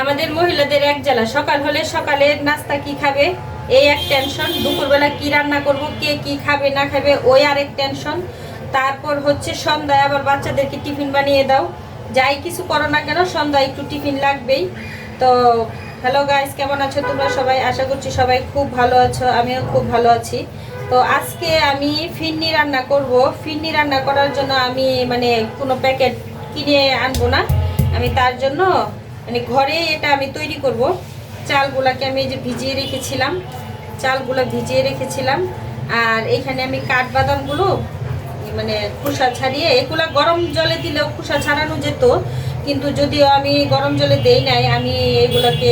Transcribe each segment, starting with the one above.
আমাদের মহিলাদের এক জ্বালা, সকাল হলে সকালের নাস্তা কি খাবে এই এক টেনশন, দুপুরবেলা কি রান্না করব, কে কি খাবে না খাবে ওই আরেক টেনশন, তারপর হচ্ছে সন্ধ্যায় আবার বাচ্চাদেরকে টিফিন বানিয়ে দাও। যাই কিছু করো না কেন সন্ধ্যায় একটু টিফিন লাগবেই। তো হ্যালো গাইস, কেমন আছো তোমরা সবাই? আশা করছি সবাই খুব ভালো আছো, আমিও খুব ভালো আছি। তো আজকে আমি ফিরনি রান্না করব। ফিরনি রান্না করার জন্য আমি মানে কোনো প্যাকেট কিনে আনবো না, আমি তার জন্য মানে ঘরে এটা আমি তৈরি করব। চালগুলাকে আমি এই যে ভিজিয়ে রেখেছিলাম, চালগুলো ভিজিয়ে রেখেছিলাম। আর এখানে আমি কাঠবাদামগুলো মানে খোসা ছাড়িয়ে, এগুলা গরম জলে দিলেও খোসা ছাড়ানো যেত, কিন্তু যদিও আমি গরম জলে দেই নাই, আমি এগুলোকে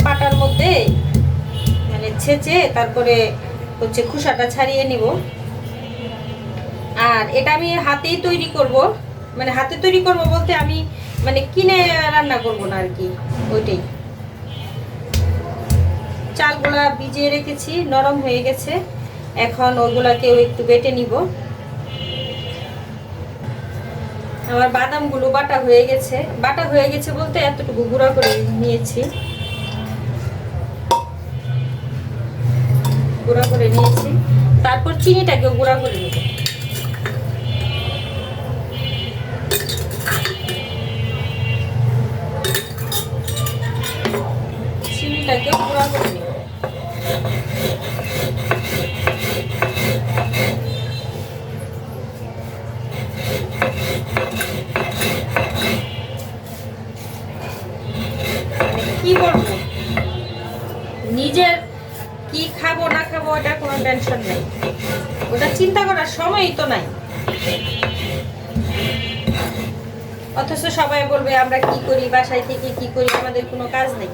পাটার মধ্যে মানে ছেঁচে তারপরে হচ্ছে খোসাটা ছাড়িয়ে নিব। আর এটা আমি হাতেই তৈরি করব, মানে হাতে তৈরি করব বলতে আমি মানে কিনে রান্না করব না আর কি, ওইটাই। চালগুলা ভিজিয়ে রেখেছি, নরম হয়ে গেছে, এখন ওগুলাকেও একটু বেটে নিব। আমার বাদামগুলো বাটা হয়ে গেছে বলতে এতটুকু গুঁড়া করে নিয়েছি, তারপর চিনিটাকেও গুঁড়া করে নেব। চিনিটাকে গুঁড়া করে নেব। কি বলবো, নিজের কি খাবো না খাবো ওটা কোনো টেনশন নেই, ওটা চিন্তা করার সময়ই তো নাই। অথচ সবাই বলবে আমরা কি করি, বাসায় থেকে কি করি, আমাদের কোনো কাজ নেই,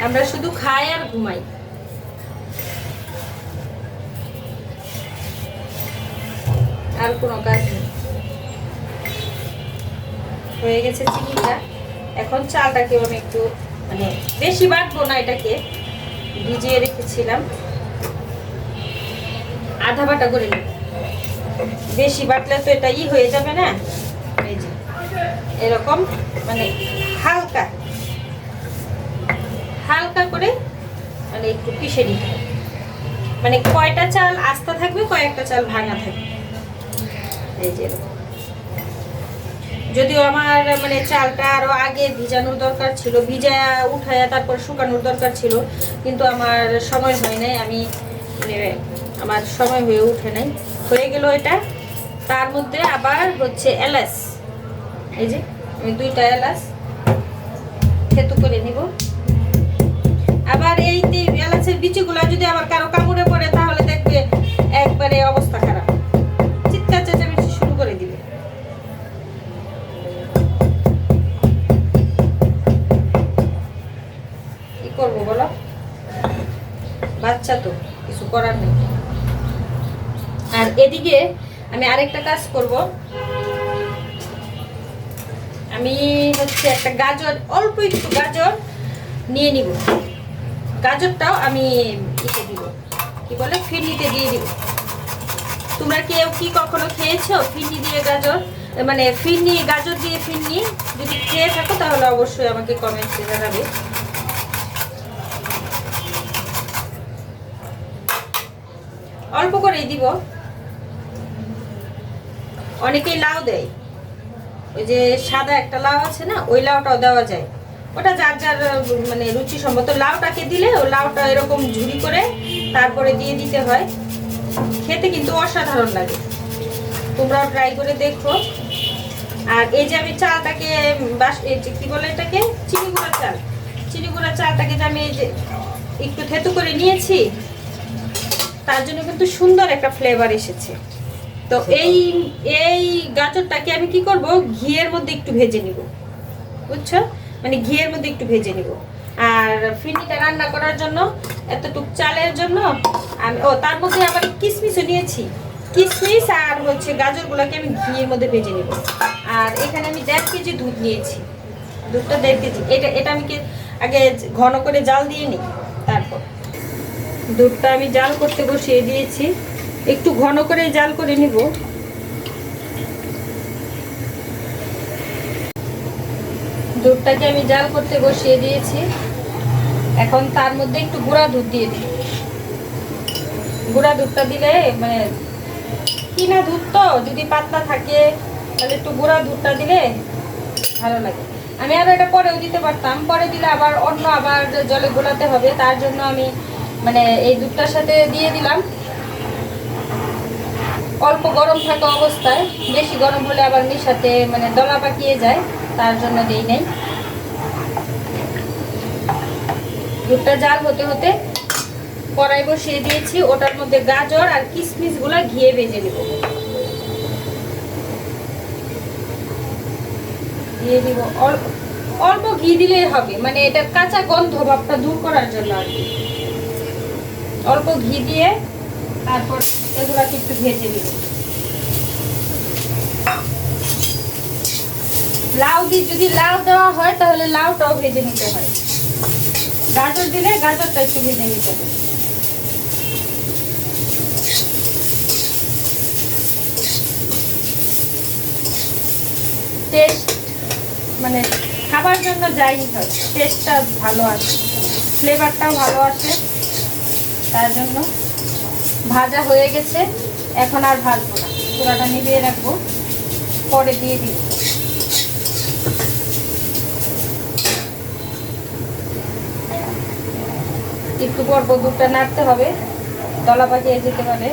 আমরা শুধু খাই আর ঘুমাই। আর কোনো কাজ নেই। হয়ে গেছে চিনিটা, এখন চালটাকেও আমি একটু মানে বেশি বাটবো না, এটাকে ভিজিয়ে রেখেছিলাম, আধা বাটা করে নেব। বেশি বাটলে তো এটা হয়ে যাবে না, এই যে এরকম মানে হালকা হালকা করে মানে একটু পিষে নিতে হবে। মানে কয়টা চাল আস্তা থাকবে, কয়েকটা চাল ভাঙা থাকবে, এই যে এরকম। যদিও আমার মানে চালটা আরো আগে ভিজানোর দরকার ছিল, ভিজায়া উঠায়া তারপর শুকানোর দরকার ছিল, কিন্তু আমার সময় হয় নাই, আমি মানে আমার সময় হয়ে উঠে নাই। হয়ে গেল এটা। তার মধ্যে আবার হচ্ছে এলাচ, এই যে আমি 2টা এলাচ থেতু করে নিব। আবার এই এলাচের বিচিগুলো যদি আবার কারো কামড়ে পড়ে তাহলে দেখবে একবারে অবস্থা খারাপ, চিৎকার চেঁচামেচি শুরু করে দিবে। কি করবো বলো, বাচ্চা তো, কিছু করার নেই। আর এদিকে আমি আরেকটা কাজ করব, আমি হচ্ছে একটা গাজর, অল্প একটু গাজর নিয়ে নিব। গাজরটাও আমি ইতে দিব, কি বলে ফিরনিতে দিয়ে দিব। তোমরা কেউ কি কখনো খেয়েছো ফিরনি দিয়ে গাজর, মানে ফিরনি গাজর দিয়ে ফিরনি? যদি খেয়ে থাকো তাহলে অবশ্যই আমাকে কমেন্টে জানাবে। অল্প করেই দিব, অনেকেই লাউ দেয়, ওই যে সাদা একটা লাউ আছে না, ওই লাউটাও দেওয়া যায়, ওটা যার যার মানে রুচি সম্মত। লাউটাকে দিলে ও লাউটা এরকম ঝুরি করে তারপরে দিয়ে দিতে হয়, খেতে কিন্তু অসাধারণ লাগে, তোমরাও ট্রাই করে দেখো। আর এই যে আমি চালটাকে এই যে কি বলে এটাকে, চিনি গুঁড়া চালটাকে যে আমি এই যে একটু থেতু করে নিয়েছি, তার জন্য কিন্তু সুন্দর একটা ফ্লেভার এসেছে। তো এই গাজরটাকে আমি কি করব, ঘিয়ের মধ্যে একটু ভেজে নিব, বুঝছো, মানে ঘিয়ের মধ্যে একটু ভেজে নিব। আর ফিরনিটা রান্না করার জন্য এতটুকু চালের জন্য আমি তার মধ্যে আবার কিশমিশও নিয়েছি, কিশমিশ আর হচ্ছে গাজরগুলোকে আমি ঘিয়ের মধ্যে ভেজে নিব। আর এখানে আমি 1.5 কেজি দুধ নিয়েছি, দুধটা 1.5 কেজি। এটা আমি আগে ঘন করে জাল দিয়ে নিই, তারপর দুধটা আমি জাল করতে বসিয়ে দিয়েছি, একটু ঘন করে জাল করে নিব। দুধটাকে আমি জাল করতে বসিয়ে দিয়েছি। এখন তার মধ্যে একটু গুঁড়া দুধ দিয়ে দিই। গুঁড়া দুধটা দিলে মানে কিনা দুধ তো যদি পাতলা থাকে তাহলে একটু গুঁড়া দুধটা দিলে ভালো লাগে। আমি আরও এটা পরেও দিতে পারতাম, পরে দিলে আবার অন্য আবার জলে গোলাতে হবে, তার জন্য আমি মানে এই দুধটার সাথে দিয়ে দিলাম। অল্প গরম থাকা অবস্থায়, বেশি গরম হলে আবার মিশাতে মানে দলা পাকিয়ে যায়, তার জন্য দিই নাই। দুধটা জাল হতে হতে কড়াই বসিয়ে দিয়েছি, ওটার মধ্যে গাজর আর কিশমিশগুলো ঘিয়ে ভেজে নেব। দিয়ে দিব অল্প ঘি দিলেই হবে, মানে এটা কাঁচা গন্ধ ভাবটা দূর করার জন্য আর কি। অল্প ঘি দিয়ে তারপর এগুলাকে একটু ভেজে নিব। লাউ দিয়ে যদি লাউ দেওয়া হয় তাহলে লাউটাও ভেজে নিতে হয়, গাজর দিলে গাজরটা একটু ভেজে নিতে হবে। টেস্ট মানে খাবার জন্য যাই হয়, টেস্টটা ভালো আসে, ফ্লেভারটাও ভালো আসে, তার জন্য ভাজা হয়ে গেছে। এখন আর ভাজবো না, চুলাটা নিভিয়ে রাখবো, পরে দিয়ে দিব। একটু পর দুধটা নাড়তে হবে, দলা পাকিয়ে যেতে পারে।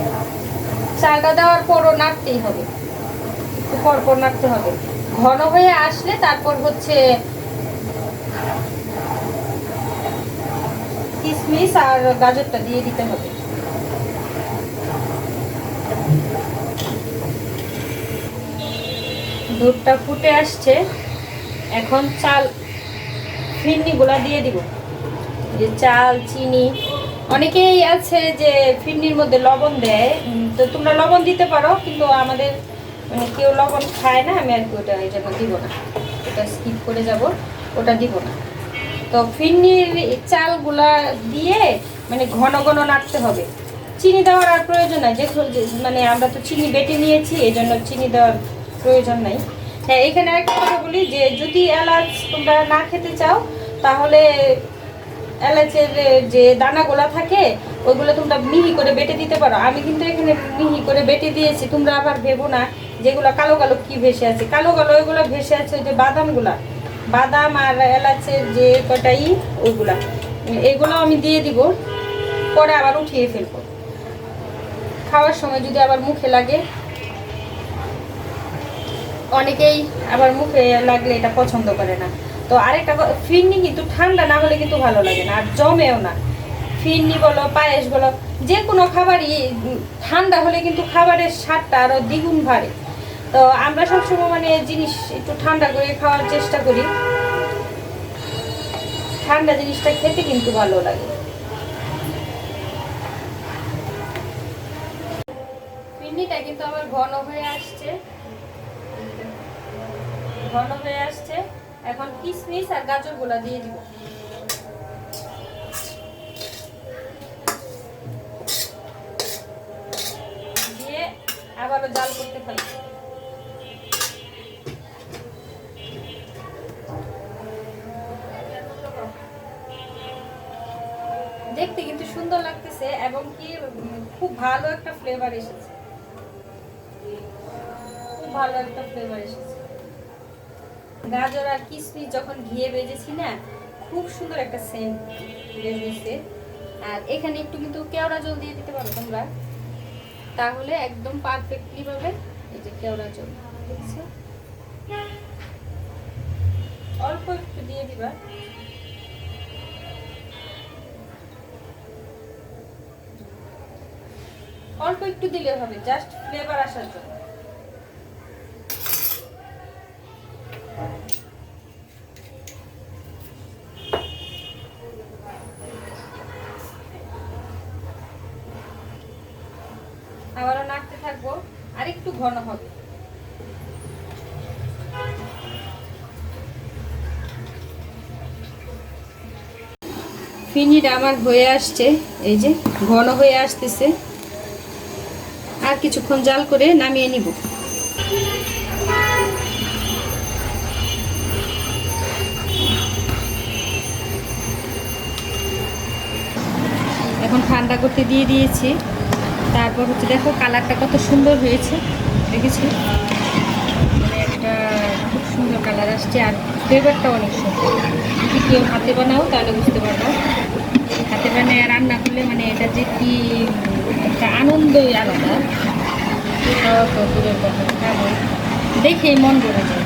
চালটা দেওয়ার পরও নাড়তেই হবে, একটু পর নাড়তে হবে। ঘন হয়ে আসলে তারপর হচ্ছে কিশমিশ আর গাজরটা দিয়ে দিতে হবে। দুধটা ফুটে আসছে, এখন চাল ফিরনিগুলা দিয়ে দিব। যে চাল চিনি, অনেকেই আছে যে ফিরনির মধ্যে লবণ দেয়, তো তোমরা লবণ দিতে পারো, কিন্তু আমাদের মানে কেউ লবণ খায় না, আমি আর কি ওটা এই জন্য দিব না, ওটা স্কিপ করে যাব, ওটা দিব না। তো ফিরনির চালগুলা দিয়ে মানে ঘন ঘন নাড়তে হবে। চিনি দেওয়ার আর প্রয়োজন নাই, যে মানে আমরা তো চিনি বেটে নিয়েছি, এই জন্য চিনি দেওয়ার প্রয়োজন নাই। হ্যাঁ, এখানে একটা কথা বলি যে যদি এলাচ তোমরা না খেতে চাও তাহলে এলাচের যে দানাগুলা থাকে ওইগুলো তোমরা মিহি করে বেটে দিতে পারো। আমি কিন্তু এখানে মিহি করে বেটে দিয়েছি, তোমরা আবার ভেবো না যেগুলো কালো কালো কি ভেসে আছে, কালো কালো ওইগুলো ভেসে আছে ওই যে বাদামগুলা, বাদাম আর এলাচের যে কটাই ওইগুলা, এগুলো আমি দিয়ে দিব, পরে আবার উঠিয়ে ফেলবো। খাওয়ার সময় যদি আবার মুখে লাগে, অনেকেই আবার মুখে লাগলে এটা পছন্দ করে না। তো আরেকটা ফিরনি কিন্তু ঠান্ডা না হলে কিন্তু ভালো লাগে না, আর জমেও না। ফিরনি বলো পায়েস বলো যে কোনো খাবারই ঠান্ডা হলে কিন্তু খাবারের স্বাদটা আরও দ্বিগুণ বাড়ে। তো আমরা সবসময় মানে জিনিস একটু ঠান্ডা করে খাওয়ার চেষ্টা করি, ঠান্ডা জিনিসটা খেতে কিন্তু ভালো লাগে। ফিরনিটা কিন্তু আমার ঘন হয়ে আসছে, ঘন হয়ে আসছে। এখন কিশমিশ আর গাজরগুলো দিয়ে দিব। দিয়ে আবারও জাল করতে থাকি। দেখতে কিন্তু সুন্দর লাগতেছে এবং কি খুব ভালো একটা ফ্লেভার এসেছে, খুব ভালো একটা ফ্লেভার এসেছে। গাজর আর কিশমিশ যখন ঘিয়ে ভেজেছি না, খুব সুন্দর একটা সেন্ট বের হয়েছে। আর এখানে একটু কিন্তু কেওড়া জল দিয়ে দিতে পারো তোমরা, তাহলে একদম পারফেক্টলি পাবে। এই যে কেওড়া জল দেখছো, অল্প একটু দিয়ে দিবা। অল্প একটু দিলে হবে, জাস্ট ফ্লেভার আসার জন্য। আবারও নাড়তে থাকবো, আর একটু ঘন হবে। ফিরনিটা আমার হয়ে আসছে, এই যে ঘন হয়ে আসতেছে। আর কিছুক্ষণ জাল করে নামিয়ে নিব। ঠান্ডা করতে দিয়ে দিয়েছি। তারপর হচ্ছে দেখো কালারটা কত সুন্দর হয়েছে, দেখেছি মানে একটা খুব সুন্দর কালার আসছে, আর ফ্লেভারটা অনেক সুন্দর। যদি কেউ হাতে বানাও তাহলে বুঝতে পারবো, হাতে বানিয়ে রান্না করলে মানে এটা যে কি একটা আনন্দই আলাদা। দূরের কথা, দেখে মন ভরে যায়।